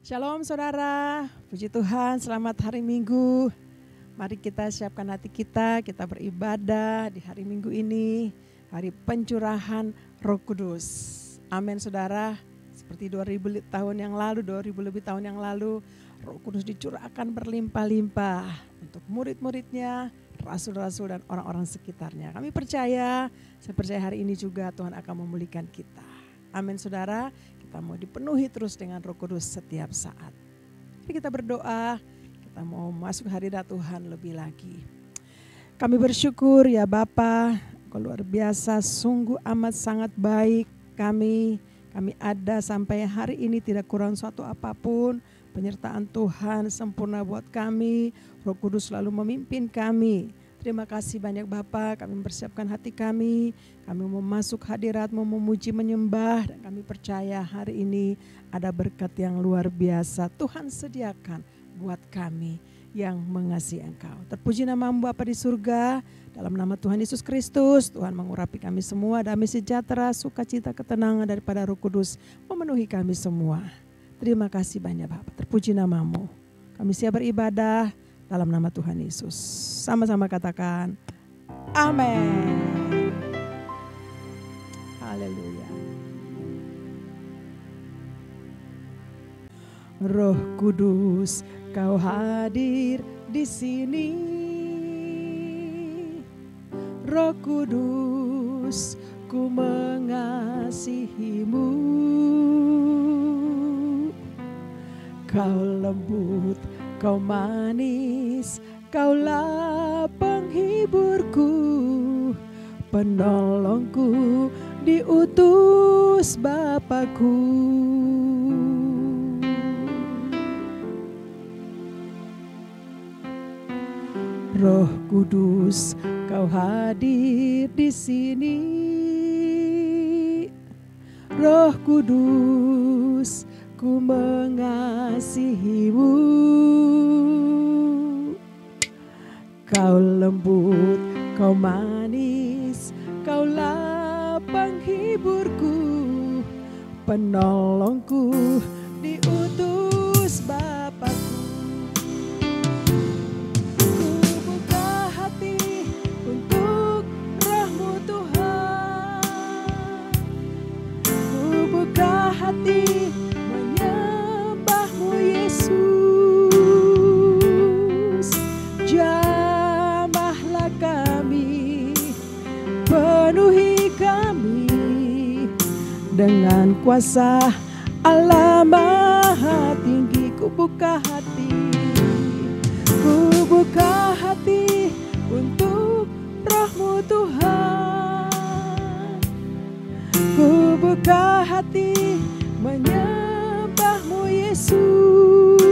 Shalom saudara, puji Tuhan, selamat hari Minggu. Mari kita siapkan hati kita beribadah di hari Minggu ini, hari pencurahan Roh Kudus. Amin saudara, seperti 2000 lebih tahun yang lalu, Roh Kudus dicurahkan berlimpah-limpah untuk murid-muridnya, rasul-rasul dan orang-orang sekitarnya. Kami percaya, saya percaya hari ini juga Tuhan akan memulihkan kita. Amin saudara. Kita mau dipenuhi terus dengan Roh Kudus setiap saat. Mari kita berdoa, kita mau masuk hadirat Tuhan lebih lagi. Kami bersyukur ya Bapa, Kau luar biasa, sungguh amat sangat baik kami ada sampai hari ini tidak kurang suatu apapun. Penyertaan Tuhan sempurna buat kami, Roh Kudus selalu memimpin kami. Terima kasih banyak Bapa, kami mempersiapkan hati kami mau masuk hadirat, mau memuji, menyembah, dan kami percaya hari ini ada berkat yang luar biasa Tuhan sediakan buat kami yang mengasihi Engkau. Terpuji nama-Mu Bapa di surga, dalam nama Tuhan Yesus Kristus, Tuhan mengurapi kami semua, damai sejahtera, sukacita, ketenangan daripada Roh Kudus memenuhi kami semua. Terima kasih banyak Bapa, terpuji nama-Mu. Kami siap beribadah dalam nama Tuhan Yesus. Sama-sama katakan, amin. Haleluya. Roh Kudus, Kau hadir di sini. Roh Kudus, ku mengasihi-Mu. Kau lembut, Kau manis, Kaulah penghiburku, penolongku, diutus Bapakku. Roh Kudus, Kau hadir di sini. Roh Kudus, ku mengasihi-Mu. Kau lembut, Kau manis, Kaulah penghiburku, penolongku, diutus Bapakku. Ku buka hati untuk Roh-Mu Tuhan. Ku buka hati menyembah-Mu Yesus. Jamahlah kami, penuhi kami dengan kuasa Allah Maha Tinggi. Ku buka hati untuk Roh-Mu Tuhan. Ku buka hati menyembah-Mu Yesus.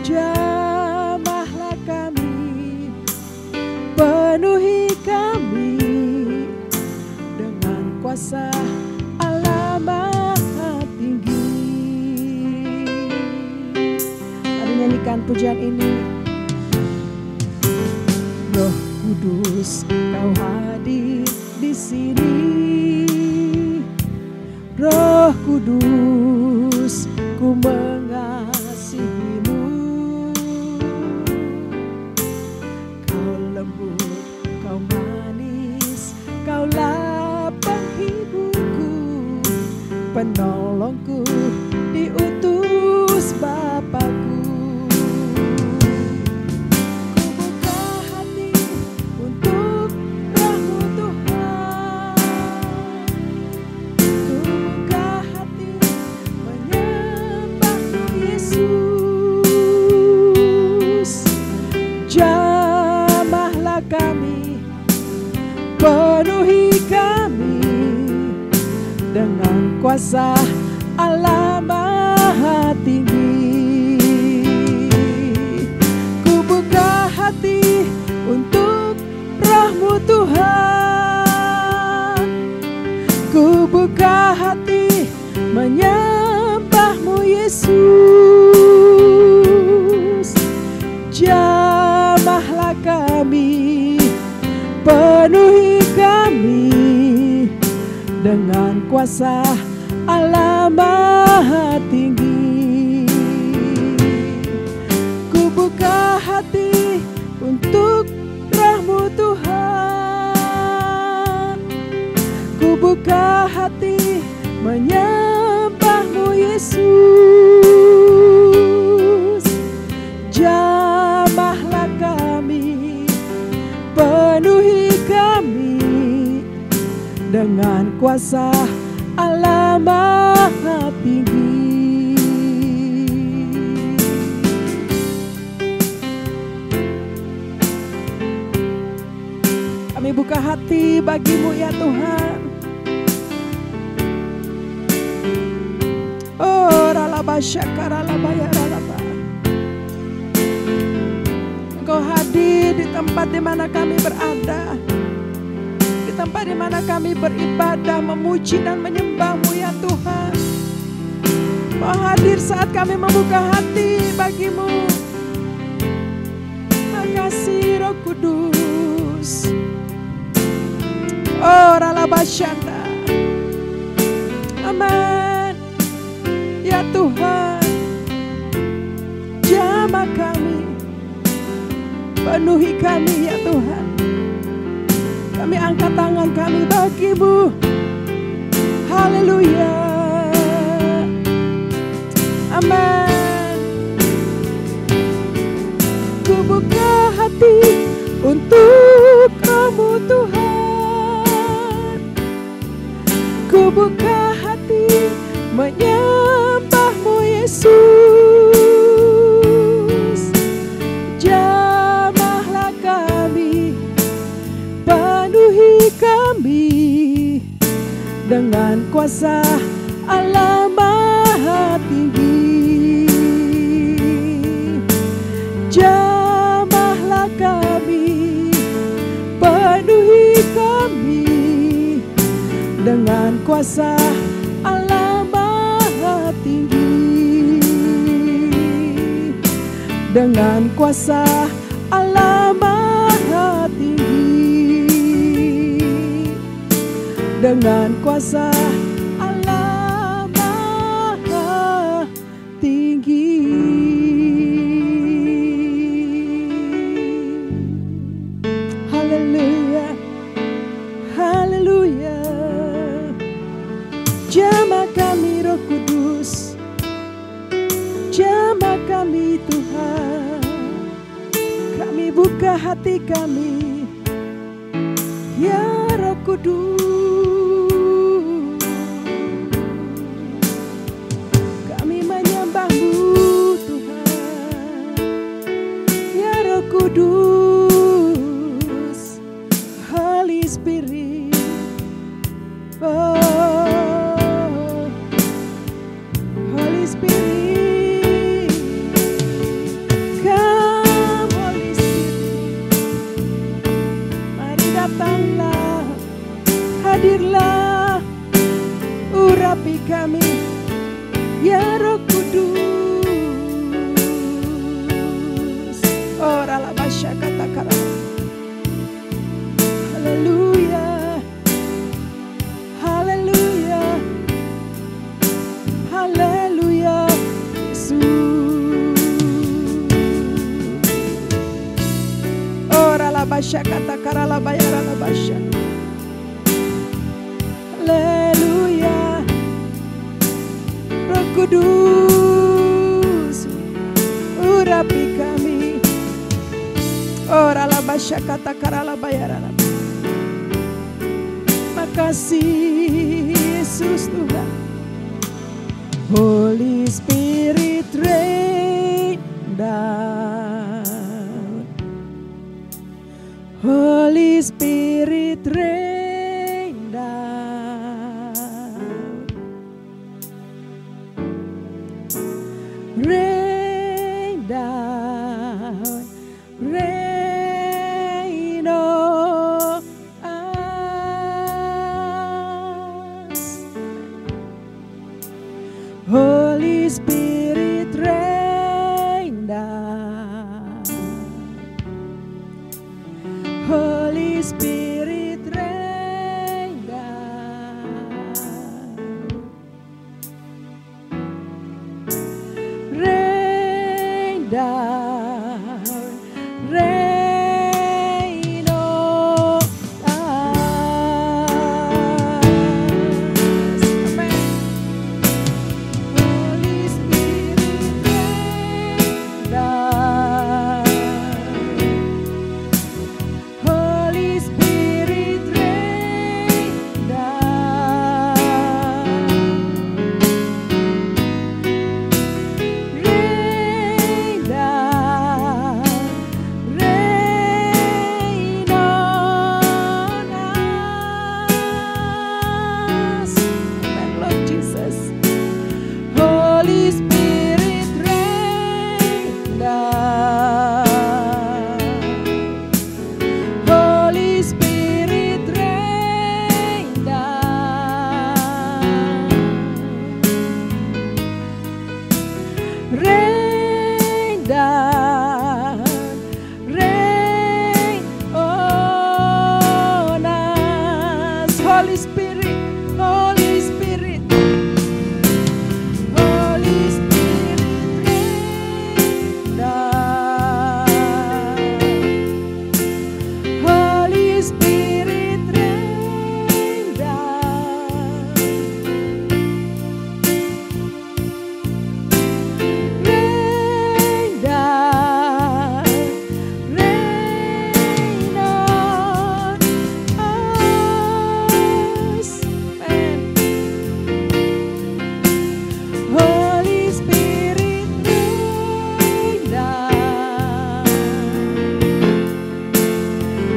Jamahlah kami, penuhi kami dengan kuasa Allah Maha Tinggi. Mari nyanyikan pujian ini. Roh Kudus, Kau hadir di sini. Roh Kudus, ku mengasihi-Mu. Kau lembut, Kau manis, Kaulah penghiburku, penolongku, diutus Bapakku. Jamahlah kami, penuhi kami dengan kuasa Allah Maha Tinggi. Ku buka hati untuk Roh-Mu Tuhan. Ku buka hati menyembah-Mu Yesus. Jamahlah kami, penuhi kami dengan kuasa Allah Maha Tinggi. Ku buka hati untuk Rahmu Tuhan. Ku buka hati menyembah-Mu Yesus. Jamahlah kami, penuhi kami dengan kuasa Allah Maha Tinggi. Kami buka hati bagi-Mu ya Tuhan. Oh ralaba syakaralaba ya ralaba. Engkau hadir di tempat di mana kami berada, di tempat di mana kami beribadah, memuji dan menyembah-Mu ya Tuhan. Kau hadir saat kami membuka hati bagi-Mu. Makasih Roh Kudus. Oh ralabasyanda. Amin. Ya Tuhan, jamah kami, penuhi kami ya Tuhan. Kami angkat tangan kami bagi-Mu. Haleluya. Amin. Ku buka hati untuk Kamu Tuhan. Ku buka hati menyembah-Mu Yesus. Jamahlah kami, penuhi kami dengan kuasa Allah Maha Tinggi. Jamahlah kami, penuhi kami dengan kuasa Allah Maha Tinggi. Dengan kuasa Allah Maha Tinggi. Dengan kuasa Allah Maha Tinggi. Haleluya. Haleluya. Jamah kami Roh Kudus, jamah kami Tuhan. Kami buka hati kami, ya Roh Kudus. Kami menyembah-Mu Tuhan, ya Roh Kudus. Holy Spirit, oh Holy Spirit, come Holy Spirit. Mari datanglah, hadirlah, urapi kami, ya Roh Kudus. Oh ralabasya kata-kata. Haleluya. Haleluya. Haleluya. Yesus. Oh ralabasya kata-kata ralabaya ralabasya. Haleluya. Roh Kudus, urapi kami. Oh ralabasya kata-kata ralabaya ralabaya. Makasih Yesus Tuhan. Holy Spirit rain down. Holy Spirit rain down. Rain down. Rain on us. Holy Spirit rain down. Holy Spirit rain down. down, rain on us. Amen. Holy Spirit, rain down. Holy Spirit, rain down. Rain down, rain on us. Amen, Lord Jesus. Holy Spirit, rain down. Holy Spirit, rain down. Rain down, rain on us. Holy Spirit, Holy Spirit, Holy Spirit, rain down. Holy Spirit, rain down. Rain down, rain on us. Amen. Holy Spirit, rain down.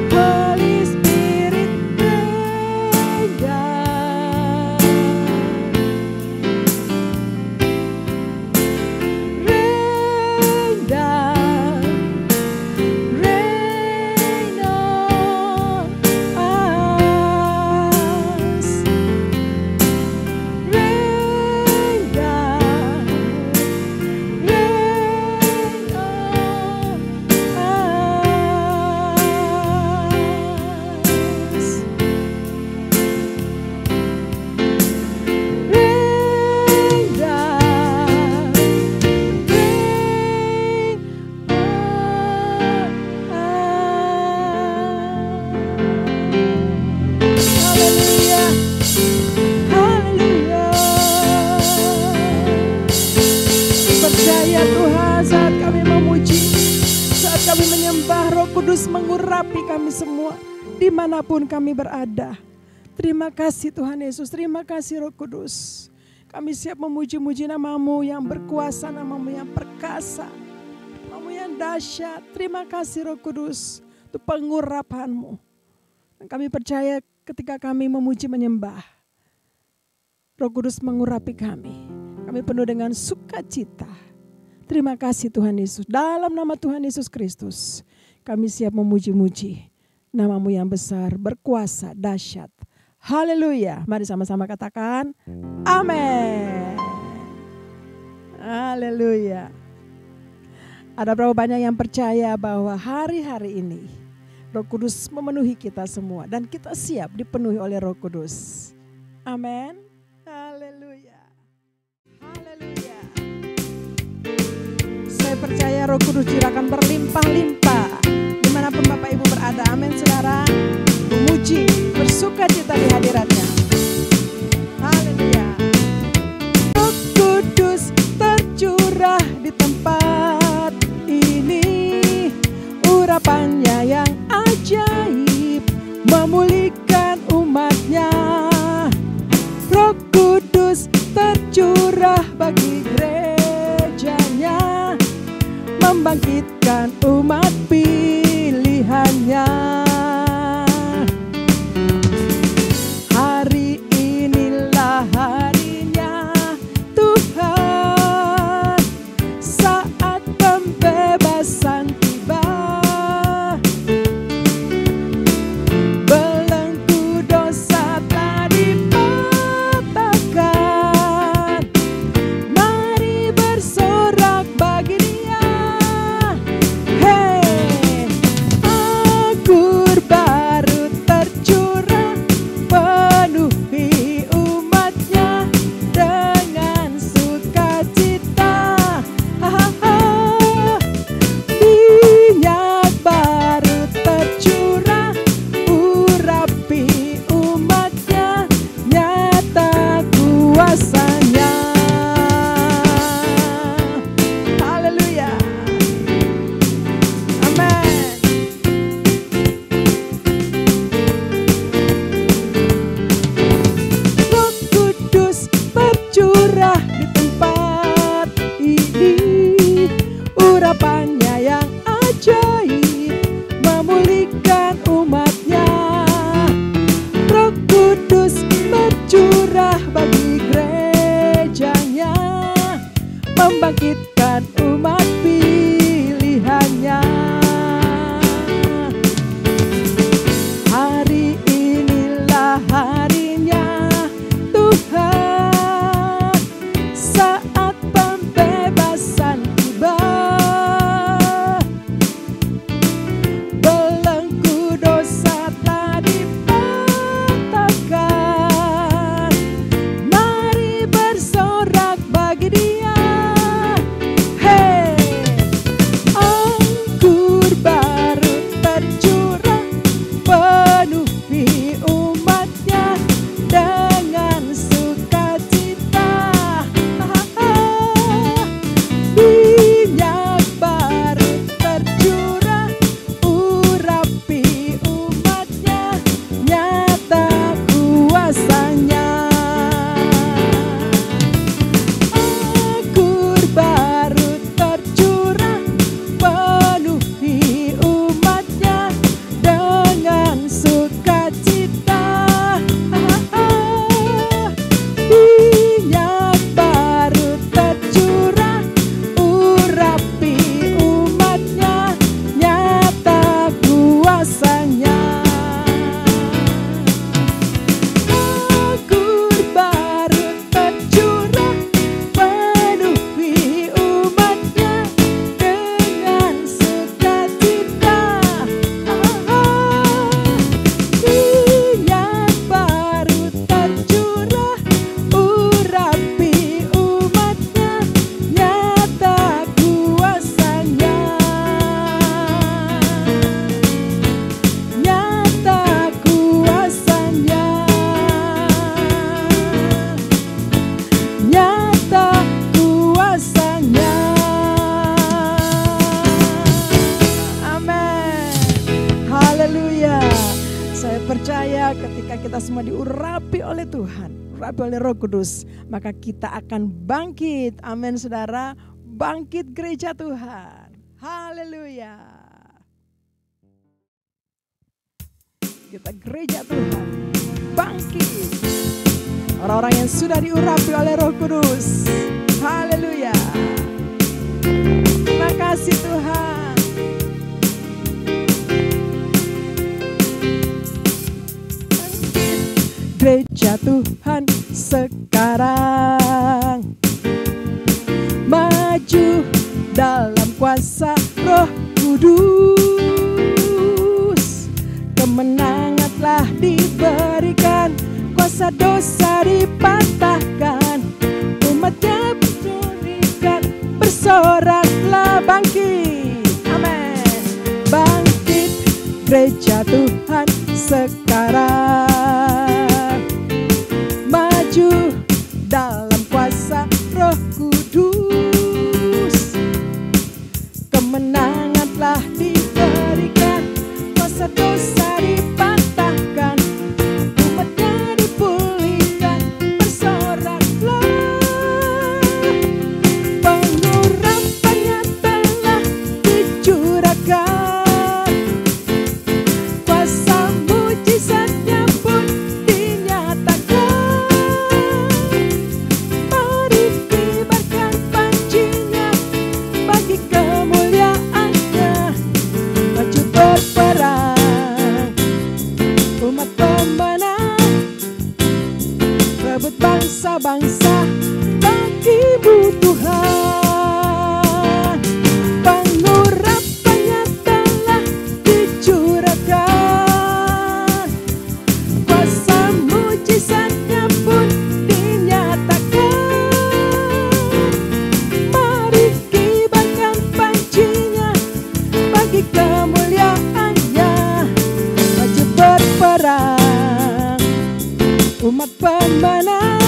Holy Spirit, rain down. Rain down, rain on us. Rain down, rain on us. Rain down, rain on us. Haleluya, haleluya. Percaya Tuhan, saat kami memuji, saat kami menyembah, Roh Kudus mengurapi kami semua dimanapun kami berada. Terima kasih Tuhan Yesus, terima kasih Roh Kudus. Kami siap memuji-muji nama-Mu yang berkuasa, nama-Mu yang perkasa, nama-Mu yang dahsyat. Terima kasih Roh Kudus untuk pengurapan-Mu. Dan kami percaya ketika kami memuji menyembah, Roh Kudus mengurapi kami. Kami penuh dengan sukacita. Terima kasih Tuhan Yesus. Dalam nama Tuhan Yesus Kristus, kami siap memuji-muji nama-Mu yang besar, berkuasa, dahsyat. Haleluya. Mari sama-sama katakan amin. Haleluya. Ada berapa banyak yang percaya bahwa hari-hari ini Roh Kudus memenuhi kita semua dan kita siap dipenuhi oleh Roh Kudus. Amin. Haleluya. Haleluya. Saya percaya Roh Kudus akan berlimpah-limpah dimanapun Bapak Ibu berada. Amin saudara. Memuji, bersukacita di hadiratnya. Haleluya. Roh Kudus tercurah di tempat ini. Urapannya yang ajaib memulihkan umatnya. Roh Kudus tercurah bagi gerejanya, membangkitkan umat pilihannya. Hari inilah harinya Tuhan, saat pembebasan tiba. Belenggu dosa telah dipatahkan. Mari bersorak bagi Dia. Hey, diurapi oleh Roh Kudus, maka kita akan bangkit. Amin saudara, bangkit gereja Tuhan. Haleluya. Kita gereja Tuhan, bangkit. Orang-orang yang sudah diurapi oleh Roh Kudus. Haleluya. Terima kasih Tuhan. Bangkit gereja Tuhan sekarang, maju dalam kuasa Roh Kudus. Kemenangan telah diberikan, kuasa dosa dipatahkan, umatnya bersorak, bersoraklah bangkit. Amin. Bangkit gereja Tuhan sekarang, maju dalam kuasa Roh Kudus. Kemenangan telah diberikan, kuasa dosa dipatahkan, umatnya dipulihkan, bersoraklah. Pengurapannya telah dicurahkan, kuasa mujizatnya pun dinyatakan. Mari kibarkan pancinya bagi kemuliaannya, maju berperang, umat pemenang, rebut bangsa-bangsa bagimu Tuhan. Pengurapannya telah dicurahkan, kuasa mujizatnya pun dinyatakan. Mari kibarkan pancinya bagi kemuliaannya, maju berperang, umat pemenang,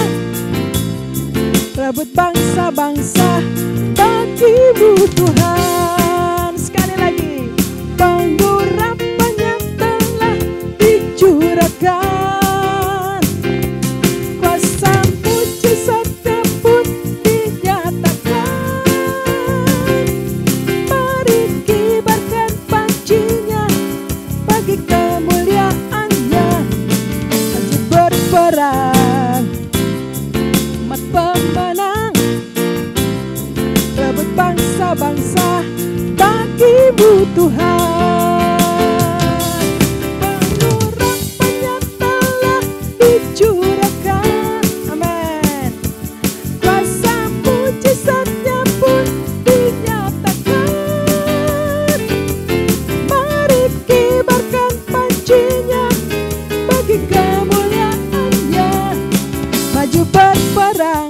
rebut bangsa-bangsa bagimu Tuhan. Sekali lagi, pengurapannya telah dicurahkan, kuasa mujizatnya pun dinyatakan. Mari kibarkan pancinya bagi kemuliaannya, maju berperang, umat pemenang, rebut bangsa-bangsa bagimu Tuhan. Pengurapannya telah dicurahkan, amin, kuasa mujizatnya pun dinyatakan. Mari kibarkan pancinya bagi kemuliaannya, maju berperang,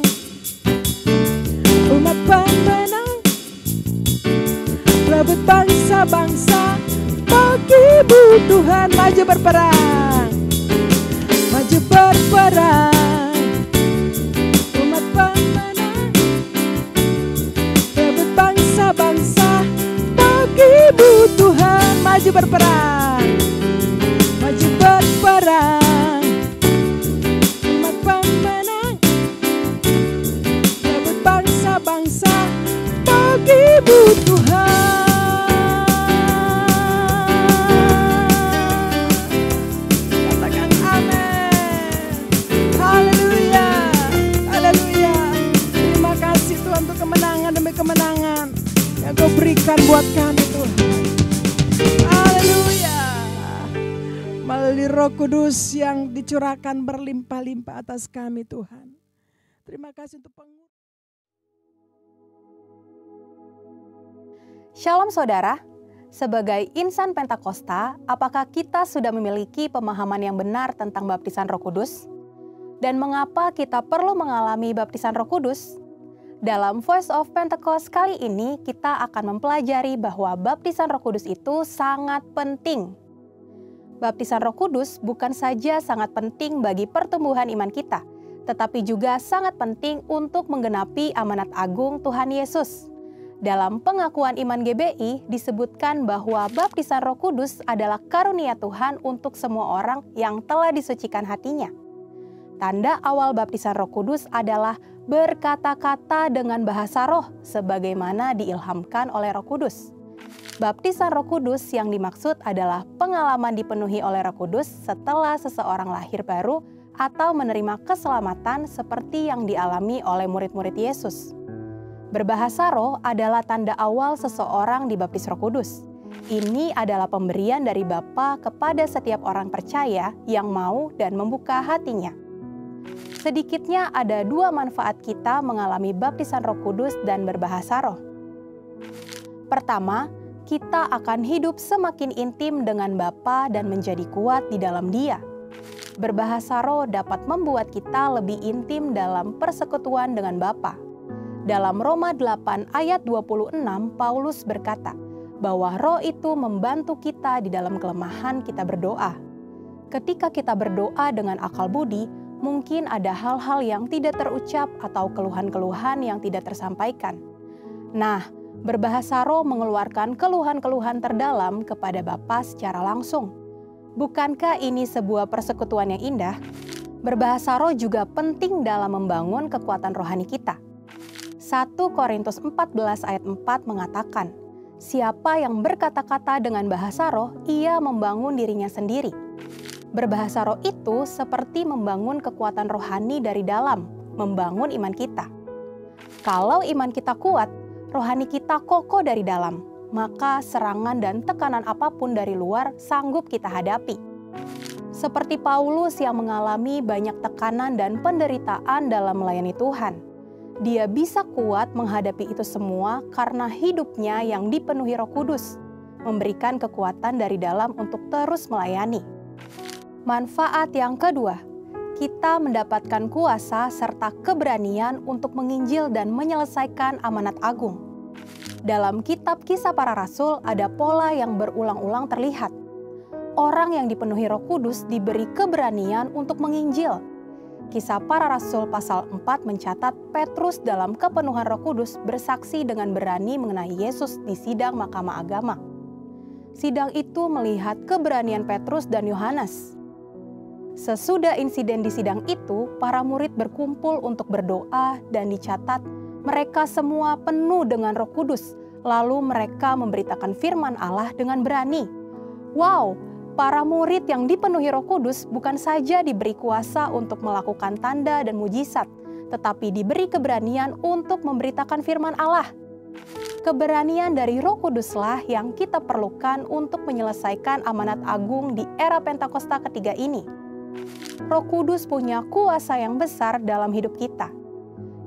umat pemenang, rebut bangsa-bangsa bagimu Tuhan. Maju berperang, maju berperang, umat pemenang, rebut bangsa-bangsa bagimu Tuhan. Maju berperang, maju berperang, umat pemenang, rebut bangsa-bangsa bagimu Tuhan. Katakan amin. Haleluya, haleluya. Terima kasih Tuhan untuk kemenangan demi kemenangan yang Kau berikan buat kami Tuhan. Haleluya. Melalui Roh Kudus yang dicurahkan berlimpah-limpah atas kami Tuhan. Terima kasih untuk Shalom saudara, sebagai insan Pentakosta, apakah kita sudah memiliki pemahaman yang benar tentang baptisan Roh Kudus? Dan mengapa kita perlu mengalami baptisan Roh Kudus? Dalam Voice of Pentecost kali ini, kita akan mempelajari bahwa baptisan Roh Kudus itu sangat penting. Baptisan Roh Kudus bukan saja sangat penting bagi pertumbuhan iman kita, tetapi juga sangat penting untuk menggenapi amanat agung Tuhan Yesus. Dalam pengakuan iman GBI disebutkan bahwa baptisan Roh Kudus adalah karunia Tuhan untuk semua orang yang telah disucikan hatinya. Tanda awal baptisan Roh Kudus adalah berkata-kata dengan bahasa roh sebagaimana diilhamkan oleh Roh Kudus. Baptisan Roh Kudus yang dimaksud adalah pengalaman dipenuhi oleh Roh Kudus setelah seseorang lahir baru atau menerima keselamatan seperti yang dialami oleh murid-murid Yesus. Berbahasa roh adalah tanda awal seseorang dibaptis Roh Kudus. Ini adalah pemberian dari Bapa kepada setiap orang percaya yang mau dan membuka hatinya. Sedikitnya ada 2 manfaat kita mengalami baptisan Roh Kudus dan berbahasa roh. Pertama, kita akan hidup semakin intim dengan Bapa dan menjadi kuat di dalam Dia. Berbahasa roh dapat membuat kita lebih intim dalam persekutuan dengan Bapa. Dalam Roma 8 ayat 26, Paulus berkata bahwa roh itu membantu kita di dalam kelemahan kita berdoa. Ketika kita berdoa dengan akal budi, mungkin ada hal-hal yang tidak terucap atau keluhan-keluhan yang tidak tersampaikan. Nah, berbahasa roh mengeluarkan keluhan-keluhan terdalam kepada Bapa secara langsung. Bukankah ini sebuah persekutuan yang indah? Berbahasa roh juga penting dalam membangun kekuatan rohani kita. 1 Korintus 14 ayat 4 mengatakan, siapa yang berkata-kata dengan bahasa roh, ia membangun dirinya sendiri. Berbahasa roh itu seperti membangun kekuatan rohani dari dalam, membangun iman kita. Kalau iman kita kuat, rohani kita kokoh dari dalam, maka serangan dan tekanan apapun dari luar sanggup kita hadapi. Seperti Paulus yang mengalami banyak tekanan dan penderitaan dalam melayani Tuhan. Dia bisa kuat menghadapi itu semua karena hidupnya yang dipenuhi Roh Kudus, memberikan kekuatan dari dalam untuk terus melayani. Manfaat yang kedua, kita mendapatkan kuasa serta keberanian untuk menginjil dan menyelesaikan amanat agung. Dalam kitab Kisah Para Rasul ada pola yang berulang-ulang terlihat. Orang yang dipenuhi Roh Kudus diberi keberanian untuk menginjil. Kisah Para Rasul pasal 4 mencatat Petrus dalam kepenuhan Roh Kudus bersaksi dengan berani mengenai Yesus di sidang Mahkamah Agama. Sidang itu melihat keberanian Petrus dan Yohanes. Sesudah insiden di sidang itu, para murid berkumpul untuk berdoa dan dicatat mereka semua penuh dengan Roh Kudus, lalu mereka memberitakan firman Allah dengan berani. Wow, para murid yang dipenuhi Roh Kudus bukan saja diberi kuasa untuk melakukan tanda dan mujizat, tetapi diberi keberanian untuk memberitakan firman Allah. Keberanian dari Roh Kuduslah yang kita perlukan untuk menyelesaikan amanat agung di era Pentakosta ketiga ini. Roh Kudus punya kuasa yang besar dalam hidup kita.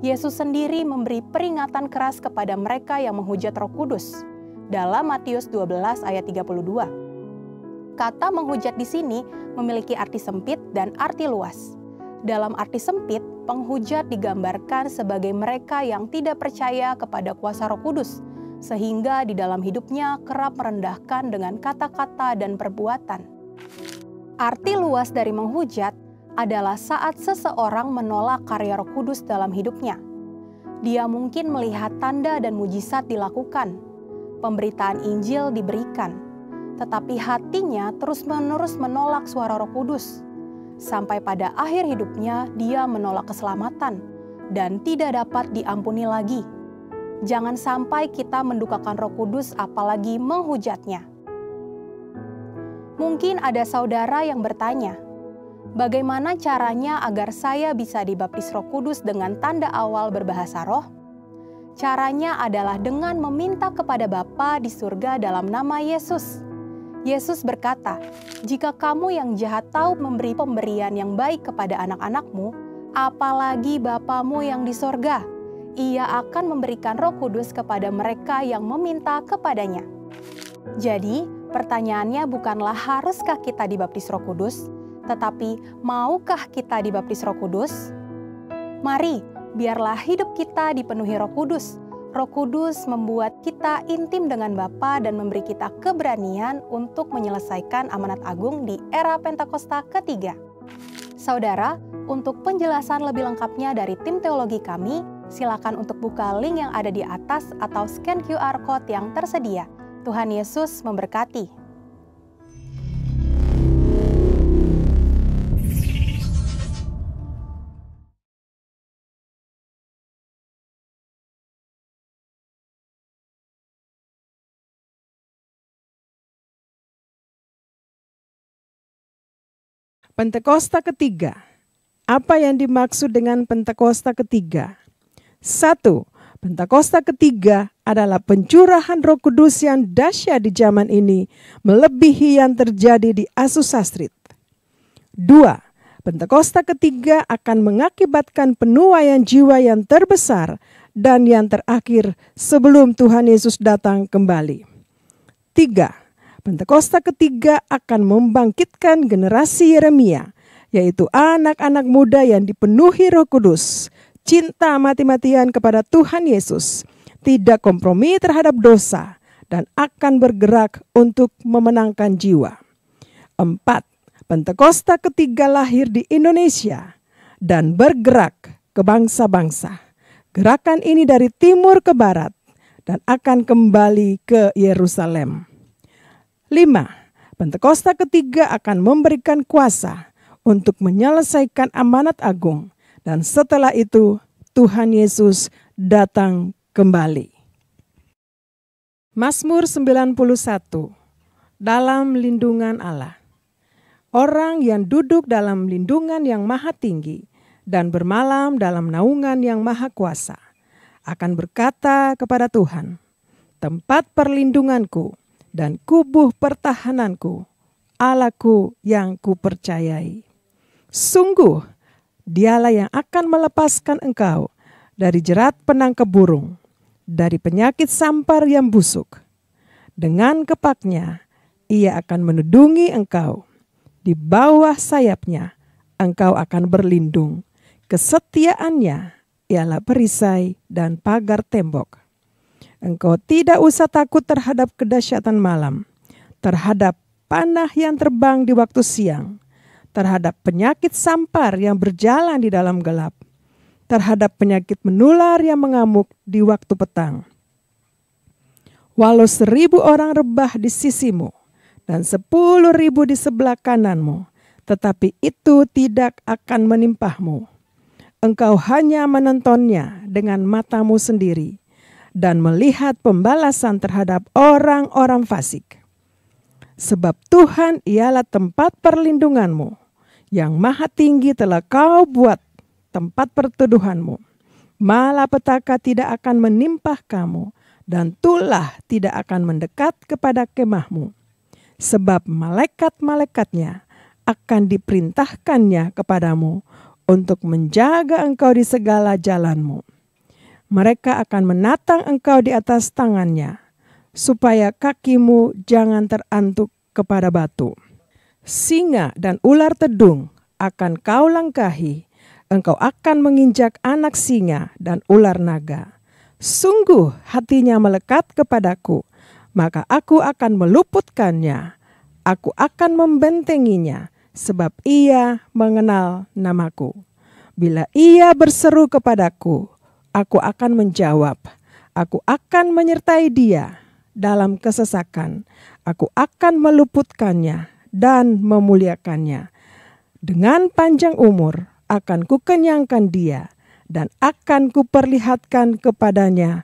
Yesus sendiri memberi peringatan keras kepada mereka yang menghujat Roh Kudus. Dalam Matius 12 ayat 32. Kata menghujat di sini memiliki arti sempit dan arti luas. Dalam arti sempit, penghujat digambarkan sebagai mereka yang tidak percaya kepada kuasa Roh Kudus, sehingga di dalam hidupnya kerap merendahkan dengan kata-kata dan perbuatan. Arti luas dari menghujat adalah saat seseorang menolak karya Roh Kudus dalam hidupnya. Dia mungkin melihat tanda dan mujizat dilakukan, pemberitaan Injil diberikan, tetapi hatinya terus-menerus menolak suara Roh Kudus. Sampai pada akhir hidupnya dia menolak keselamatan dan tidak dapat diampuni lagi. Jangan sampai kita mendukakan Roh Kudus apalagi menghujatnya. Mungkin ada saudara yang bertanya, bagaimana caranya agar saya bisa dibaptis Roh Kudus dengan tanda awal berbahasa roh? Caranya adalah dengan meminta kepada Bapa di surga dalam nama Yesus. Yesus berkata, jika kamu yang jahat tahu memberi pemberian yang baik kepada anak-anakmu, apalagi Bapamu yang di sorga, Ia akan memberikan Roh Kudus kepada mereka yang meminta kepadanya. Jadi, pertanyaannya bukanlah haruskah kita dibaptis Roh Kudus, tetapi maukah kita dibaptis Roh Kudus? Mari, biarlah hidup kita dipenuhi Roh Kudus. Roh Kudus membuat kita intim dengan Bapa dan memberi kita keberanian untuk menyelesaikan amanat agung di era Pentakosta ketiga. Saudara, untuk penjelasan lebih lengkapnya dari tim teologi kami, silakan untuk buka link yang ada di atas atau scan QR Code yang tersedia. Tuhan Yesus memberkati. Pentakosta ketiga. Apa yang dimaksud dengan Pentakosta ketiga? 1. Pentakosta ketiga adalah pencurahan Roh Kudus yang dahsyat di zaman ini, melebihi yang terjadi di Azusa Street. 2. Pentakosta ketiga akan mengakibatkan penuaian jiwa yang terbesar dan yang terakhir sebelum Tuhan Yesus datang kembali. 3. Pentakosta ketiga akan membangkitkan generasi Yeremia, yaitu anak-anak muda yang dipenuhi Roh Kudus, cinta mati-matian kepada Tuhan Yesus, tidak kompromi terhadap dosa, dan akan bergerak untuk memenangkan jiwa. 4. Pentakosta ketiga lahir di Indonesia dan bergerak ke bangsa-bangsa. Gerakan ini dari timur ke barat dan akan kembali ke Yerusalem. 5. Pentakosta ketiga akan memberikan kuasa untuk menyelesaikan amanat agung, dan setelah itu Tuhan Yesus datang kembali. Mazmur 91. Dalam lindungan Allah. Orang yang duduk dalam lindungan yang maha tinggi dan bermalam dalam naungan yang maha kuasa akan berkata kepada Tuhan, tempat perlindunganku dan kubuh pertahananku, Allahku yang kupercayai. Sungguh, dialah yang akan melepaskan engkau dari jerat penangkap burung, dari penyakit sampar yang busuk. Dengan kepaknya, ia akan menudungi engkau. Di bawah sayapnya, engkau akan berlindung. Kesetiaannya ialah perisai dan pagar tembok. Engkau tidak usah takut terhadap kedahsyatan malam, terhadap panah yang terbang di waktu siang, terhadap penyakit sampar yang berjalan di dalam gelap, terhadap penyakit menular yang mengamuk di waktu petang. Walau 1.000 orang rebah di sisimu dan 10.000 di sebelah kananmu, tetapi itu tidak akan menimpahmu. Engkau hanya menontonnya dengan matamu sendiri dan melihat pembalasan terhadap orang-orang fasik. Sebab Tuhan ialah tempat perlindunganmu, yang maha tinggi telah kau buat tempat perteduhanmu. Malapetaka tidak akan menimpa kamu, dan tulah tidak akan mendekat kepada kemahmu. Sebab malaikat-malaikatnya akan diperintahkannya kepadamu untuk menjaga engkau di segala jalanmu. Mereka akan menatang engkau di atas tangannya, supaya kakimu jangan terantuk kepada batu. Singa dan ular tedung akan kau langkahi, engkau akan menginjak anak singa dan ular naga. Sungguh hatinya melekat kepadaku, maka aku akan meluputkannya. Aku akan membentenginya, sebab ia mengenal namaku. Bila ia berseru kepadaku, aku akan menjawab. Aku akan menyertai dia dalam kesesakan. Aku akan meluputkannya dan memuliakannya. Dengan panjang umur akan kukenyangkan dia dan akan kuperlihatkan kepadanya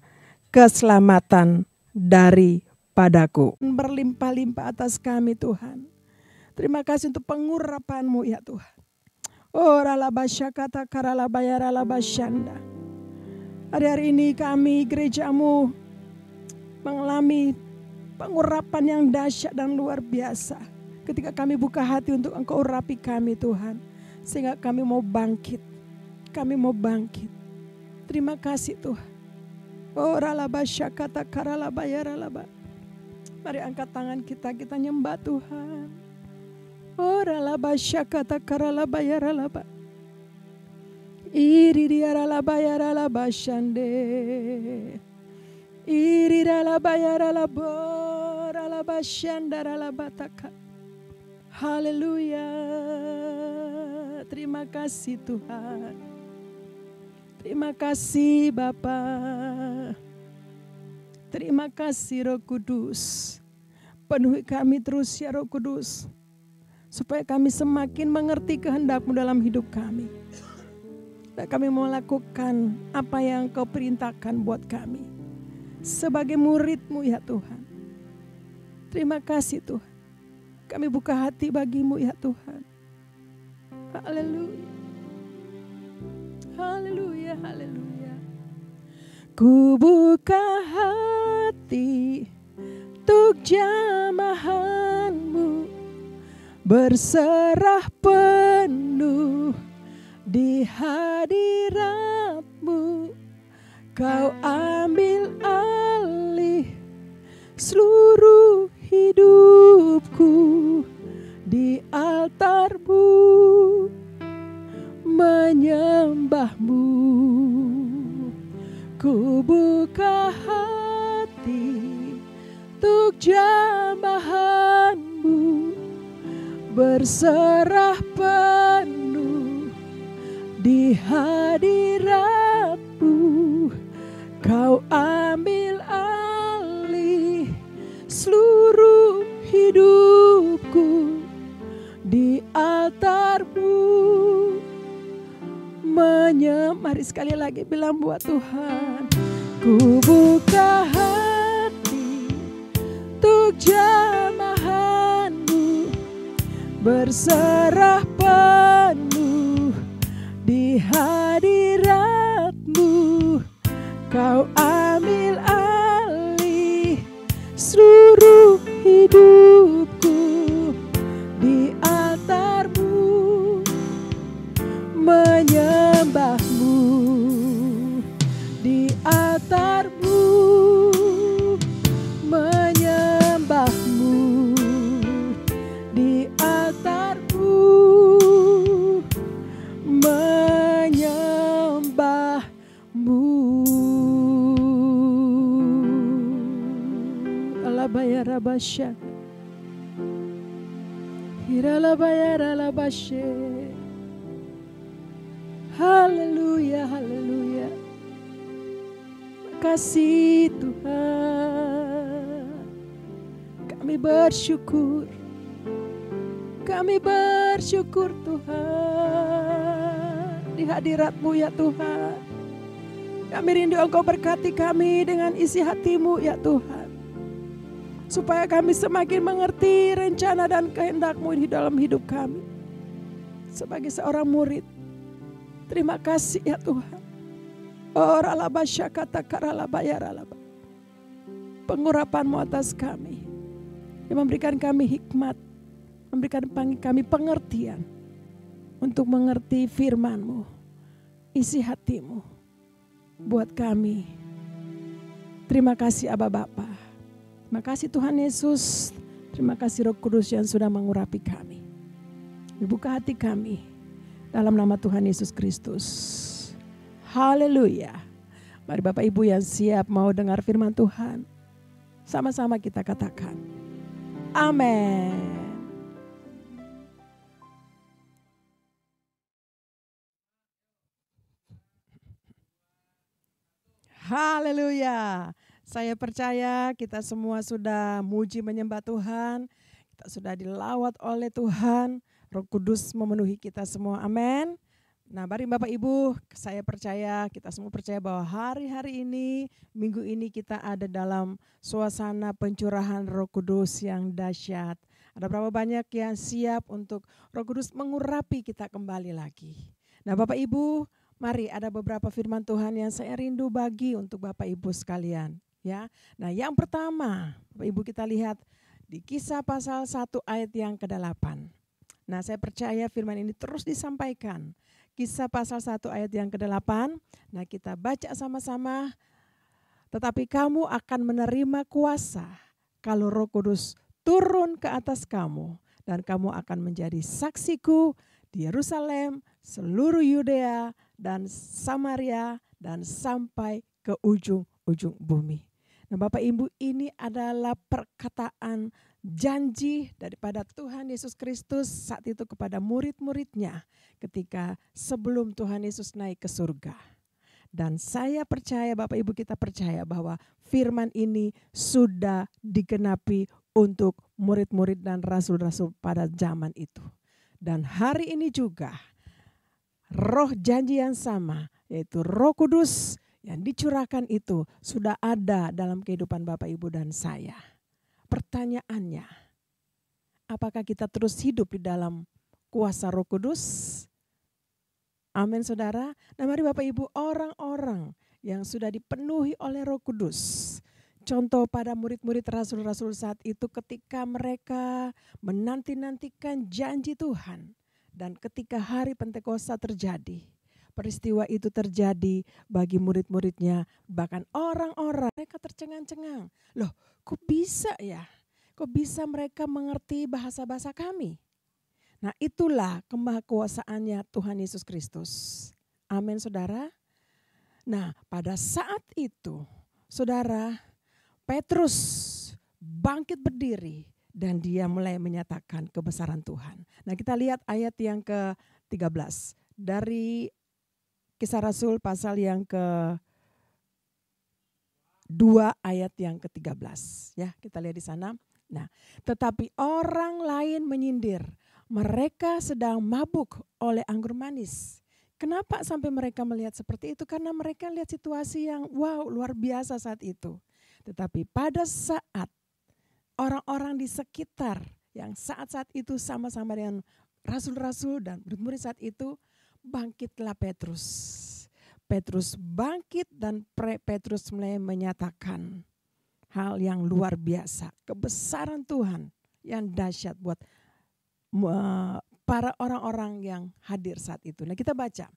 keselamatan daripadaku. Berlimpah-limpah atas kami Tuhan. Terima kasih untuk pengurapan-Mu ya Tuhan. Oh ralabasya kata karalabaya ralabasyanda. Hari-hari ini kami gereja-Mu mengalami pengurapan yang dahsyat dan luar biasa. Ketika kami buka hati untuk Engkau urapi kami Tuhan. Sehingga kami mau bangkit. Kami mau bangkit. Terima kasih Tuhan. Oh ralabasya kata karalabaya ralaba. Mari angkat tangan kita nyembah Tuhan. Oh ralabasya kata karalabaya ralaba. Iri dia ralabaya ralabasyande. Iri ralabaya ralabo ralabasyanda ralabataka. Haleluya. Terima kasih Tuhan. Terima kasih Bapa. Terima kasih Roh Kudus. Penuhi kami terus ya Roh Kudus. Supaya kami semakin mengerti kehendak-Mu dalam hidup kami. Dan kami mau lakukan apa yang Kau perintahkan buat kami. Sebagai murid-Mu ya Tuhan. Terima kasih Tuhan. Kami buka hati bagi-Mu ya Tuhan. Haleluya. Haleluya, haleluya. Ku buka hati untuk jamahanmu, berserah penuh di hadiratmu. Kau ambil alih seluruh hidupku di altarmu, menyembahmu. Ku buka hati untuk jamahanmu, berserah penuh di hadiratmu. Kau ambil alih seluruh hidupku di altarmu, mari sekali lagi bilang buat Tuhan. Ku buka hati untuk jamahanmu, berserah penuh di hadiratmu. Kau ambil alih seluruh hidupku di altarmu, menyembahmu di altarmu, menyembahmu di altarmu, menyembahmu. Alabaya rabasya, hiralabaya ralabashe. Haleluya, haleluya. Kasih Tuhan, kami bersyukur, kami bersyukur Tuhan di hadirat-Mu ya Tuhan. Kami rindu Engkau berkati kami dengan isi hati-Mu ya Tuhan, supaya kami semakin mengerti rencana dan kehendak-Mu di dalam hidup kami. Sebagai seorang murid, terima kasih ya Tuhan. Pengurapan-Mu atas kami, yang memberikan kami hikmat, memberikan kami pengertian untuk mengerti firman-Mu, isi hati-Mu buat kami. Terima kasih Aba Bapa. Terima kasih Tuhan Yesus. Terima kasih Roh Kudus yang sudah mengurapi kami. Dibuka hati kami dalam nama Tuhan Yesus Kristus. Haleluya. Mari Bapak Ibu yang siap mau dengar firman Tuhan, sama-sama kita katakan amin. Haleluya. Saya percaya kita semua sudah muji menyembah Tuhan, kita sudah dilawat oleh Tuhan, Roh Kudus memenuhi kita semua, amin. Nah, mari Bapak Ibu, saya percaya, kita semua percaya bahwa hari-hari ini, minggu ini kita ada dalam suasana pencurahan Roh Kudus yang dahsyat. Ada berapa banyak yang siap untuk Roh Kudus mengurapi kita kembali lagi. Nah Bapak Ibu, mari ada beberapa firman Tuhan yang saya rindu bagi untuk Bapak Ibu sekalian. Ya. Nah yang pertama, Bapak Ibu kita lihat di Kisah pasal 1 ayat yang ke-8. Nah saya percaya firman ini terus disampaikan. Kisah pasal 1 ayat yang ke-8. Nah kita baca sama-sama. Tetapi kamu akan menerima kuasa kalau Roh Kudus turun ke atas kamu. Dan kamu akan menjadi saksiku di Yerusalem, seluruh Yudea dan Samaria dan sampai ke ujung-ujung bumi. Nah Bapak Ibu, ini adalah perkataan janji daripada Tuhan Yesus Kristus saat itu kepada murid-muridnya ketika sebelum Tuhan Yesus naik ke surga. Dan saya percaya, Bapak Ibu kita percaya bahwa firman ini sudah digenapi untuk murid-murid dan rasul-rasul pada zaman itu. Dan hari ini juga roh janji yang sama, yaitu Roh Kudus yang dicurahkan itu sudah ada dalam kehidupan Bapak Ibu dan saya. Pertanyaannya, apakah kita terus hidup di dalam kuasa Roh Kudus. Amin saudara. Nah mari Bapak Ibu, orang-orang yang sudah dipenuhi oleh Roh Kudus. Contoh pada murid-murid rasul-rasul saat itu ketika mereka menanti-nantikan janji Tuhan. Dan ketika hari Pentakosta terjadi, peristiwa itu terjadi bagi murid-muridnya. Bahkan orang-orang mereka tercengang-cengang. Loh kok bisa ya? Kok bisa mereka mengerti bahasa-bahasa kami? Nah itulah kemahakuasaannya Tuhan Yesus Kristus. Amin saudara. Nah pada saat itu saudara, Petrus bangkit berdiri dan dia mulai menyatakan kebesaran Tuhan. Nah kita lihat ayat yang ke-13 dari Kisah Rasul pasal yang ke-2 ayat yang ke-13. Ya kita lihat di sana. Nah tetapi orang lain menyindir, mereka sedang mabuk oleh anggur manis. Kenapa sampai mereka melihat seperti itu? Karena mereka lihat situasi yang wow luar biasa saat itu. Tetapi pada saat orang-orang di sekitar yang saat-saat itu sama-sama dengan rasul-rasul dan murid-murid saat itu, bangkitlah Petrus. Petrus bangkit dan Petrus mulai menyatakan hal yang luar biasa. Kebesaran Tuhan yang dahsyat buat para orang-orang yang hadir saat itu. Nah kita baca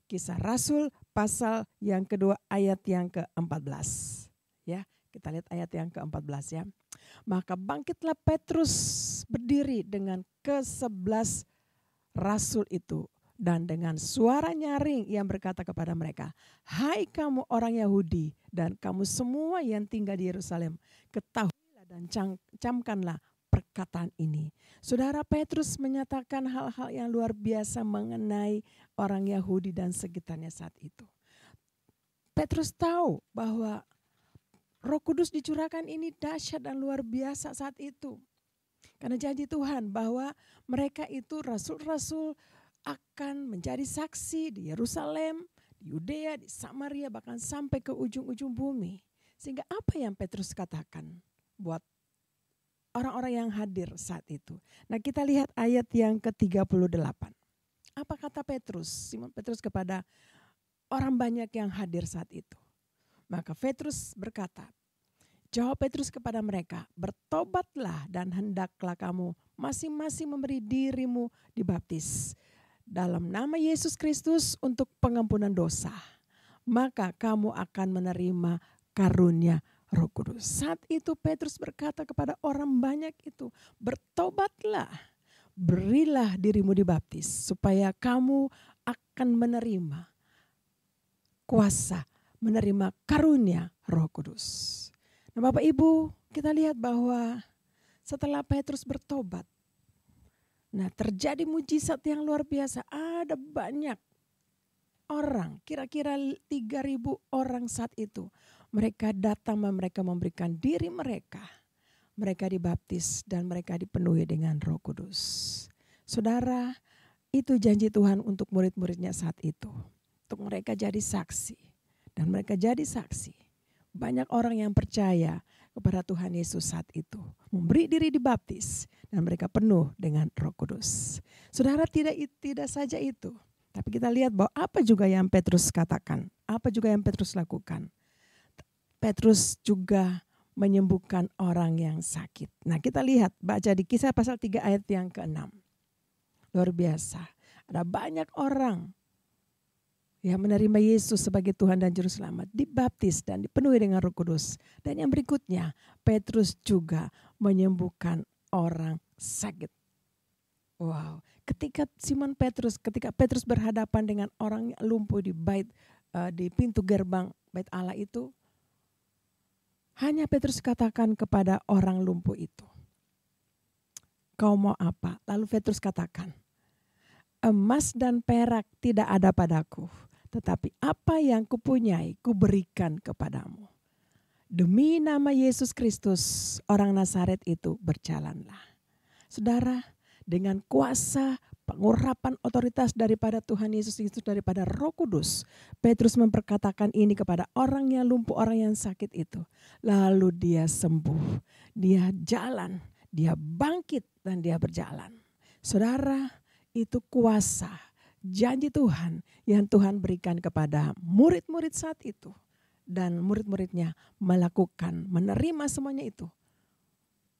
Kisah Rasul pasal yang kedua ayat yang ke-14. Ya, kita lihat ayat yang ke-14 ya. Maka bangkitlah Petrus berdiri dengan ke-11 rasul itu. Dan dengan suara nyaring yang berkata kepada mereka, hai kamu orang Yahudi dan kamu semua yang tinggal di Yerusalem, ketahuilah dan camkanlah perkataan ini. Saudara, Petrus menyatakan hal-hal yang luar biasa mengenai orang Yahudi dan sekitarnya saat itu. Petrus tahu bahwa Roh Kudus dicurahkan ini dahsyat dan luar biasa saat itu. Karena janji Tuhan bahwa mereka itu rasul-rasul akan menjadi saksi di Yerusalem, di Yudea, di Samaria, bahkan sampai ke ujung-ujung bumi. Sehingga apa yang Petrus katakan buat orang-orang yang hadir saat itu. Nah kita lihat ayat yang ke-38. Apa kata Petrus, Simon Petrus kepada orang banyak yang hadir saat itu. Maka Petrus berkata, jawab Petrus kepada mereka, bertobatlah dan hendaklah kamu masing-masing memberi dirimu dibaptis dalam nama Yesus Kristus untuk pengampunan dosa. Maka kamu akan menerima karunia Roh Kudus. Saat itu Petrus berkata kepada orang banyak itu, bertobatlah, berilah dirimu dibaptis supaya kamu akan menerima kuasa, menerima karunia Roh Kudus. Nah Bapak Ibu, kita lihat bahwa setelah Petrus bertobat, nah terjadi mujizat yang luar biasa. Ada banyak orang, kira-kira 3.000 orang saat itu. Mereka datang, mereka memberikan diri mereka. Mereka dibaptis dan mereka dipenuhi dengan Roh Kudus. Saudara, itu janji Tuhan untuk murid-muridnya saat itu. Untuk mereka jadi saksi. Dan mereka jadi saksi. Banyak orang yang percaya kepada Tuhan Yesus saat itu. Memberi diri dibaptis. Dan mereka penuh dengan Roh Kudus. Saudara, tidak saja itu. Tapi kita lihat bahwa apa juga yang Petrus katakan. Apa juga yang Petrus lakukan. Petrus juga menyembuhkan orang yang sakit. Nah kita lihat, baca di Kisah pasal 3 ayat yang ke-6. Luar biasa. Ada banyak orang yang menerima Yesus sebagai Tuhan dan Juru Selamat, dibaptis dan dipenuhi dengan Roh Kudus. Dan yang berikutnya, Petrus juga menyembuhkan orang sakit. Wow, ketika Petrus berhadapan dengan orang lumpuh di pintu gerbang bait Allah itu, hanya Petrus katakan kepada orang lumpuh itu, kau mau apa? Lalu Petrus katakan, emas dan perak tidak ada padaku, tetapi apa yang kupunyai kuberikan kepadamu. Demi nama Yesus Kristus, orang Nazaret itu berjalanlah. Saudara, dengan kuasa pengurapan otoritas daripada Tuhan Yesus Kristus, daripada Roh Kudus, Petrus memperkatakan ini kepada orang yang lumpuh, orang yang sakit itu. Lalu dia sembuh, dia jalan, dia bangkit dan dia berjalan. Saudara, itu kuasa, janji Tuhan yang Tuhan berikan kepada murid-murid saat itu. Dan murid-muridnya melakukan, menerima semuanya itu.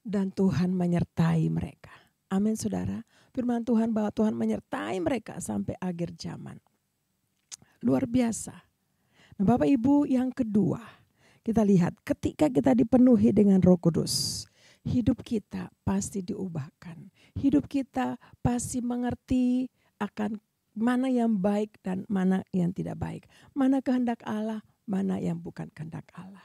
Dan Tuhan menyertai mereka. Amin saudara. Firman Tuhan bahwa Tuhan menyertai mereka sampai akhir zaman. Luar biasa. Nah Bapak Ibu, yang kedua, kita lihat ketika kita dipenuhi dengan Roh Kudus, hidup kita pasti diubahkan. Hidup kita pasti mengerti akan mana yang baik dan mana yang tidak baik. Mana kehendak Allah, mana yang bukan kehendak Allah.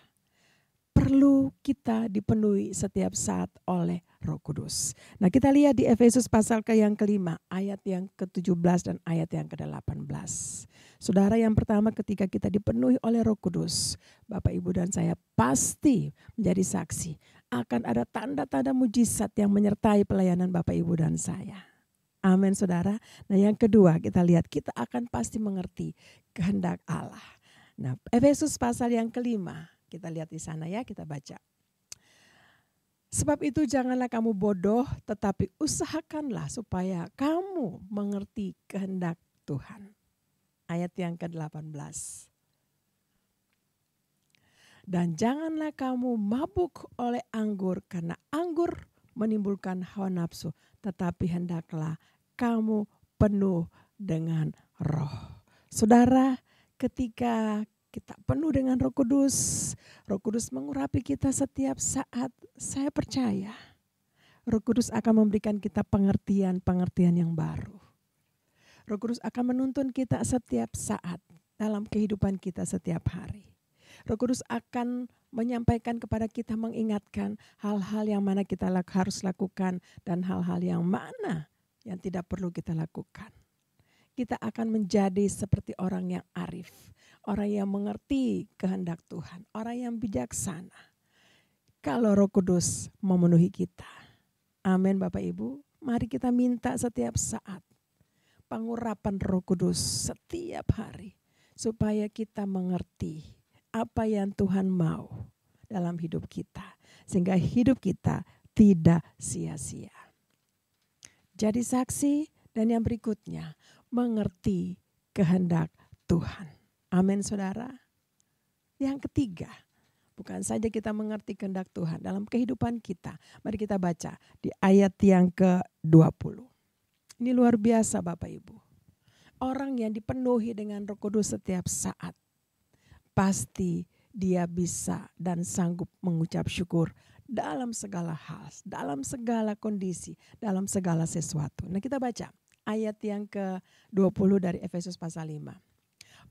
Perlu kita dipenuhi setiap saat oleh Roh Kudus. Nah kita lihat di Efesus pasal yang kelima, ayat yang ke-17 dan ayat yang ke-18. Saudara, yang pertama ketika kita dipenuhi oleh Roh Kudus, Bapak Ibu dan saya pasti menjadi saksi. Akan ada tanda-tanda mujizat yang menyertai pelayanan Bapak Ibu dan saya. Amin saudara. Nah yang kedua kita lihat kita akan pasti mengerti kehendak Allah. Nah Efesus pasal yang kelima. Kita lihat di sana ya, kita baca. Sebab itu janganlah kamu bodoh, tetapi usahakanlah supaya kamu mengerti kehendak Tuhan. Ayat yang ke-18. Dan janganlah kamu mabuk oleh anggur, karena anggur menimbulkan hawa nafsu, tetapi hendaklah kamu penuh dengan roh. Saudara, ketika kita penuh dengan Roh Kudus mengurapi kita setiap saat. Saya percaya Roh Kudus akan memberikan kita pengertian yang baru. Roh Kudus akan menuntun kita setiap saat dalam kehidupan kita setiap hari. Roh Kudus akan menyampaikan kepada kita, mengingatkan hal-hal yang mana kita harus lakukan dan hal-hal yang mana yang tidak perlu kita lakukan. Kita akan menjadi seperti orang yang arif. Orang yang mengerti kehendak Tuhan. Orang yang bijaksana. Kalau Roh Kudus memenuhi kita. Amin Bapak Ibu. Mari kita minta setiap saat. Pengurapan Roh Kudus setiap hari. Supaya kita mengerti apa yang Tuhan mau dalam hidup kita. Sehingga hidup kita tidak sia-sia. Jadi saksi dan yang berikutnya. Mengerti kehendak Tuhan. Amin saudara. Yang ketiga, bukan saja kita mengerti kehendak Tuhan dalam kehidupan kita. Mari kita baca di ayat yang ke-20. Ini luar biasa Bapak Ibu. Orang yang dipenuhi dengan Roh Kudus setiap saat, pasti dia bisa dan sanggup mengucap syukur dalam segala hal, dalam segala kondisi, dalam segala sesuatu. Nah kita baca ayat yang ke-20 dari Efesus pasal 5.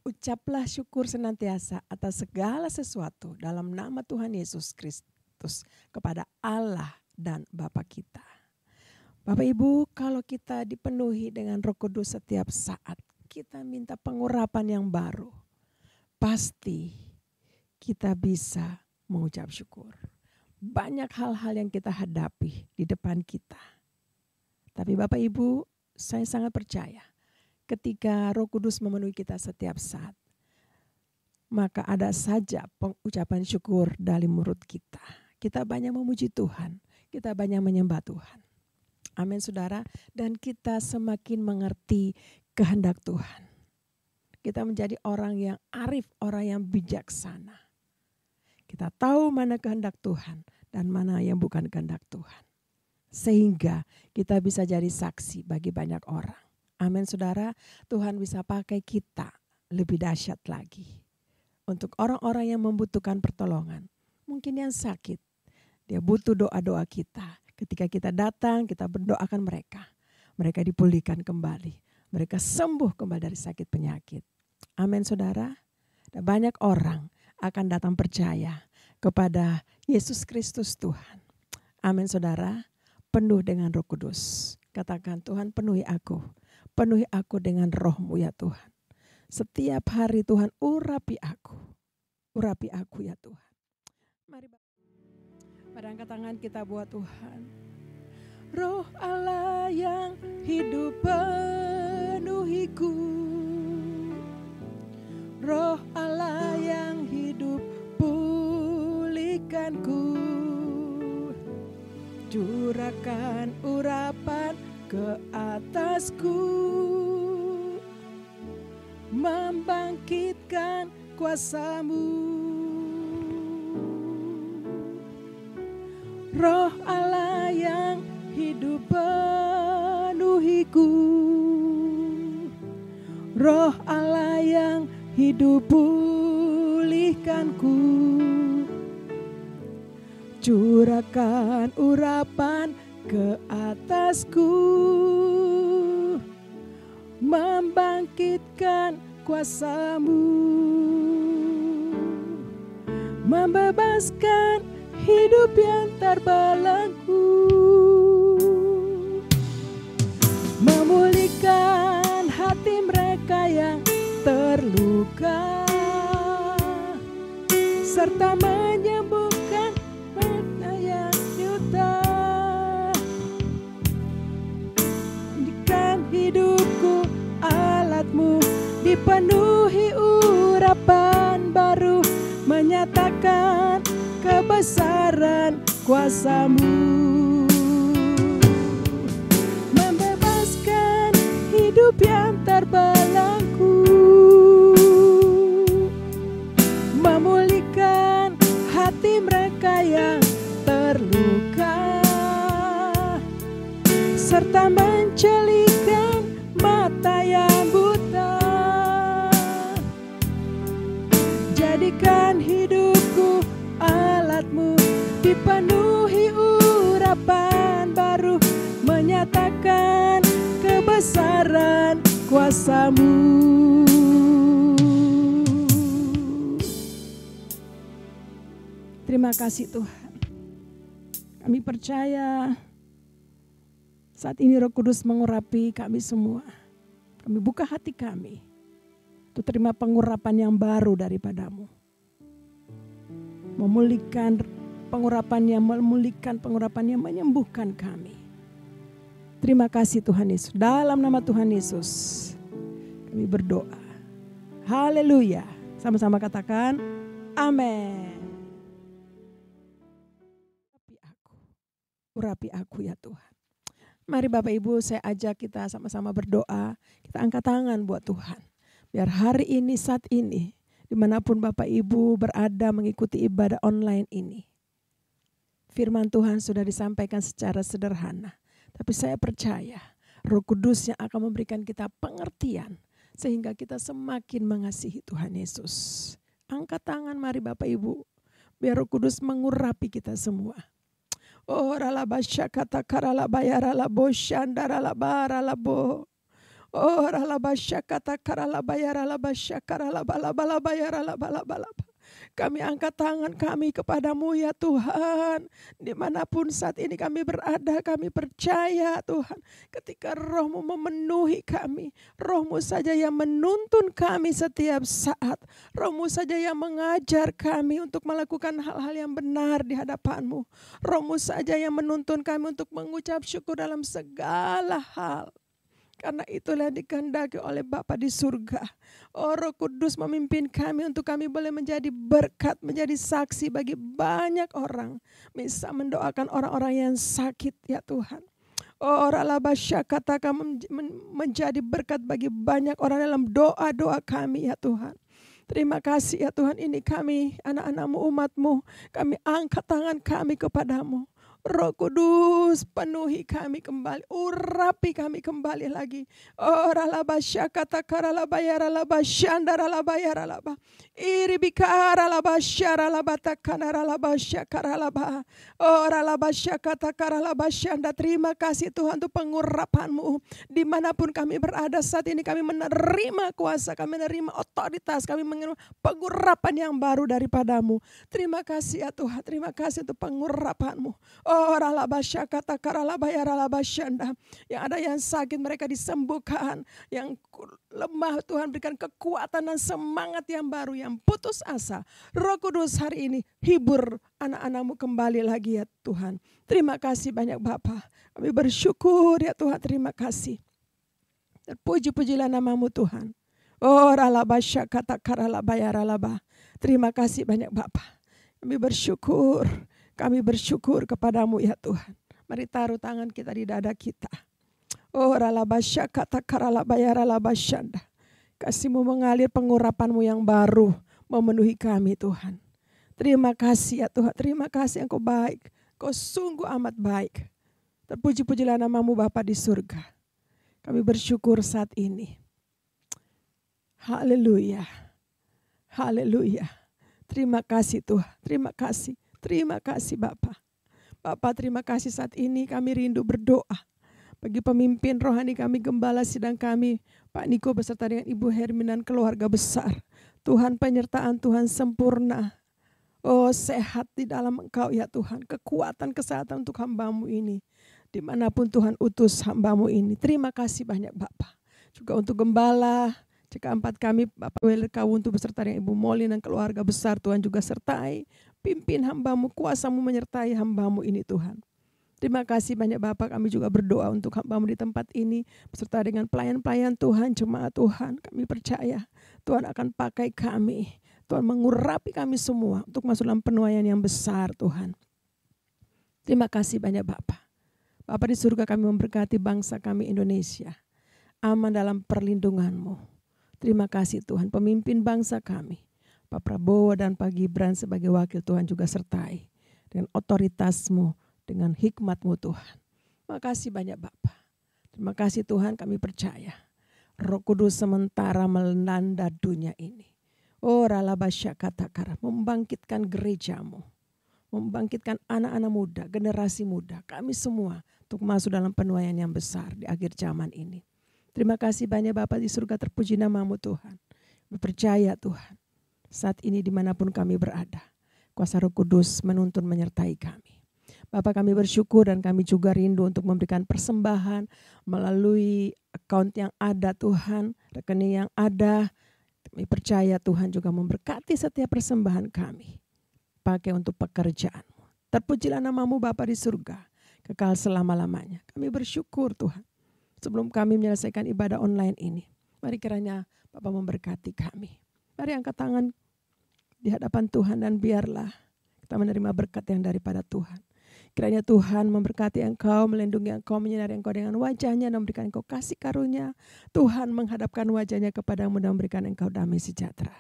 Ucaplah syukur senantiasa atas segala sesuatu dalam nama Tuhan Yesus Kristus kepada Allah dan Bapa kita. Bapak Ibu, kalau kita dipenuhi dengan Roh Kudus setiap saat, kita minta pengurapan yang baru, pasti kita bisa mengucap syukur. Banyak hal-hal yang kita hadapi di depan kita. Tapi Bapak Ibu, saya sangat percaya ketika Roh Kudus memenuhi kita setiap saat, maka ada saja pengucapan syukur dari mulut kita. Kita banyak memuji Tuhan, kita banyak menyembah Tuhan. Amin saudara, dan kita semakin mengerti kehendak Tuhan. Kita menjadi orang yang arif, orang yang bijaksana. Kita tahu mana kehendak Tuhan dan mana yang bukan kehendak Tuhan. Sehingga kita bisa jadi saksi bagi banyak orang. Amin saudara, Tuhan bisa pakai kita lebih dahsyat lagi. Untuk orang-orang yang membutuhkan pertolongan. Mungkin yang sakit, dia butuh doa-doa kita. Ketika kita datang, kita berdoakan mereka. Mereka dipulihkan kembali. Mereka sembuh kembali dari sakit penyakit. Amin saudara. Dan banyak orang akan datang percaya kepada Yesus Kristus Tuhan. Amin saudara. Penuh dengan Roh Kudus. Katakan, Tuhan penuhi aku. Penuhi aku dengan roh-Mu ya Tuhan. Setiap hari Tuhan urapi aku. Urapi aku ya Tuhan. Mari pada angkat tangan kita buat Tuhan. Roh Allah yang hidup penuhiku. Roh Allah yang hidup pulihkanku. Curahkan urapan ke atasku, membangkitkan kuasa-Mu. Roh Allah yang hidup penuhiku, Roh Allah yang hidup pulihkanku. Curahkan urapan ke atasku, membangkitkan kuasa-Mu, membebaskan hidup yang terbelenggu, memulihkan hati mereka yang terluka, serta menyembuhkan mereka yang buta. Jadikan hidupku alat-Mu, dipenuhi urapan baru, menyatakan kebesaran kuasa-Mu, membebaskan hidup yang terbelenggu, memulihkan hati mereka yang terluka, serta mencelihkan mata yang buta. Jadikan hidupku alat-Mu, dipenuhi urapan baru, menyatakan kebesaran kuasa-Mu. Terima kasih Tuhan. Kami percaya saat ini Roh Kudus mengurapi kami semua. Kami buka hati kami untuk terima pengurapan yang baru daripada-Mu. Memulihkan pengurapan yang memulihkan, pengurapan yang menyembuhkan kami. Terima kasih Tuhan Yesus. Dalam nama Tuhan Yesus kami berdoa. Haleluya. Sama-sama katakan amin. Urapi aku ya Tuhan. Mari Bapak Ibu, saya ajak kita sama-sama berdoa. Kita angkat tangan buat Tuhan. Biar hari ini, saat ini, dimanapun Bapak Ibu berada mengikuti ibadah online ini, firman Tuhan sudah disampaikan secara sederhana. Tapi saya percaya Roh Kudus yang akan memberikan kita pengertian sehingga kita semakin mengasihi Tuhan Yesus. Angkat tangan mari Bapak Ibu, biar Roh Kudus mengurapi kita semua. Oh ralabasya kata karalabayaralabo syandaralabaralabo. Oh ralabasya kata karalabayaralabasya karalabalabalabayaralabalaba. Kami angkat tangan kami kepadamu ya Tuhan. Dimanapun saat ini kami berada, kami percaya Tuhan. Ketika Roh-Mu memenuhi kami, Roh-Mu saja yang menuntun kami setiap saat. Roh-Mu saja yang mengajar kami untuk melakukan hal-hal yang benar di hadapan-Mu. Roh-Mu saja yang menuntun kami untuk mengucap syukur dalam segala hal. Karena itulah dikehendaki oleh Bapa di surga. Oh Roh Kudus memimpin kami untuk kami boleh menjadi berkat, menjadi saksi bagi banyak orang. Bisa mendoakan orang-orang yang sakit ya Tuhan. Oh ralabasya katakan menjadi berkat bagi banyak orang dalam doa-doa kami ya Tuhan. Terima kasih ya Tuhan, ini kami anak-anak-Mu, umat-Mu. Kami angkat tangan kami kepadamu. Roh Kudus penuhi kami kembali, urapi kami kembali lagi. Oh ralabasya kata karalabaya ralabasyanda ralabaya ralaba. Iri bikara labasya ralabata kana ralabasya karalaba. Oh ralabasya kata karalabasyanda. Terima kasih Tuhan untuk pengurapan-Mu. Dimanapun kami berada saat ini kami menerima kuasa, kami menerima otoritas, kami menerima pengurapan yang baru daripada-Mu. Terima kasih ya Tuhan, terima kasih untuk pengurapan-Mu. Oh ralabasya kata karalabaya ralabasyanda. Yang ada yang sakit mereka disembuhkan, yang lemah Tuhan berikan kekuatan dan semangat yang baru, yang putus asa. Roh Kudus hari ini hibur anak-anak-Mu kembali lagi ya Tuhan. Terima kasih banyak Bapa. Kami bersyukur ya Tuhan, terima kasih. Terpuji-pujilah nama-Mu Tuhan. Oh ralabasya kata karalabaya ralaba. Terima kasih banyak Bapa. Kami bersyukur kepadamu ya Tuhan. Mari taruh tangan kita di dada kita. Oh ralabasya kata karalabaya ralabasyanda. Kasih-Mu mengalir, pengurapan-Mu yang baru memenuhi kami Tuhan. Terima kasih ya Tuhan, terima kasih Engkau baik. Kau sungguh amat baik. Terpuji-pujilah nama-Mu Bapa di surga. Kami bersyukur saat ini. Haleluya. Haleluya. Terima kasih Tuhan, terima kasih. Terima kasih Bapa. Bapa terima kasih saat ini kami rindu berdoa. Bagi pemimpin rohani kami, gembala sidang kami, Pak Niko beserta dengan Ibu Hermin dan keluarga besar. Tuhan penyertaan Tuhan sempurna. Oh sehat di dalam Engkau ya Tuhan. Kekuatan kesehatan untuk hamba-Mu ini. Dimanapun Tuhan utus hamba-Mu ini. Terima kasih banyak Bapak. Juga untuk gembala, CK4 kami, Bapak Weler Kawuntu beserta dengan Ibu Molly dan keluarga besar. Tuhan juga sertai. Pimpin hamba-Mu, kuasa-Mu menyertai hamba-Mu ini Tuhan. Terima kasih banyak Bapak, kami juga berdoa untuk hamba-Mu di tempat ini. Beserta dengan pelayan-pelayan Tuhan, jemaat Tuhan. Kami percaya Tuhan akan pakai kami. Tuhan mengurapi kami semua untuk masuk dalam penuaian yang besar Tuhan. Terima kasih banyak Bapak. Bapak di surga kami memberkati bangsa kami Indonesia. Aman dalam perlindungan-Mu. Terima kasih Tuhan, pemimpin bangsa kami. Pak Prabowo dan Pak Gibran sebagai wakil Tuhan juga sertai. Dengan otoritas-Mu, dengan hikmat-Mu Tuhan. Terima kasih banyak Bapak. Terima kasih Tuhan, kami percaya. Roh Kudus sementara melanda dunia ini. Oh ralabasya katakara, membangkitkan gereja-Mu. Membangkitkan anak-anak muda, generasi muda, kami semua untuk masuk dalam penuaian yang besar di akhir zaman ini. Terima kasih banyak Bapak di surga, terpuji nama-Mu Tuhan. Kami percaya Tuhan, saat ini dimanapun kami berada, kuasa Roh Kudus menuntun menyertai kami. Bapak kami bersyukur dan kami juga rindu untuk memberikan persembahan melalui account yang ada Tuhan, rekening yang ada. Kami percaya Tuhan juga memberkati setiap persembahan kami. Pakai untuk pekerjaan-Mu. Terpujilah nama-Mu Bapa di surga. Kekal selama-lamanya. Kami bersyukur Tuhan. Sebelum kami menyelesaikan ibadah online ini. Mari kiranya Bapa memberkati kami. Mari angkat tangan di hadapan Tuhan dan biarlah kita menerima berkat yang daripada Tuhan. Kiranya Tuhan memberkati engkau, melindungi engkau, menyinari engkau dengan wajahnya dan memberikan engkau kasih karunia. Tuhan menghadapkan wajahnya kepadamu dan memberikan engkau damai sejahtera.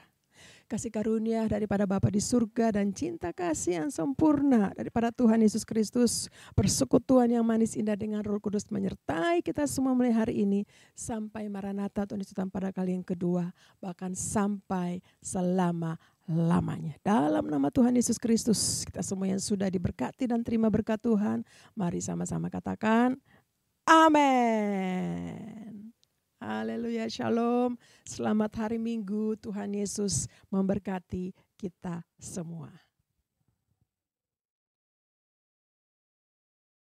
Kasih karunia daripada Bapa di surga dan cinta kasih yang sempurna daripada Tuhan Yesus Kristus. Persekutuan yang manis indah dengan Roh Kudus menyertai kita semua mulai hari ini. Sampai Maranatha Tuhan Yesus datang pada kali yang kedua. Bahkan sampai selama-lamanya. Dalam nama Tuhan Yesus Kristus, kita semua yang sudah diberkati dan terima berkat Tuhan, mari sama-sama katakan amin. Haleluya, shalom. Selamat hari Minggu, Tuhan Yesus memberkati kita semua.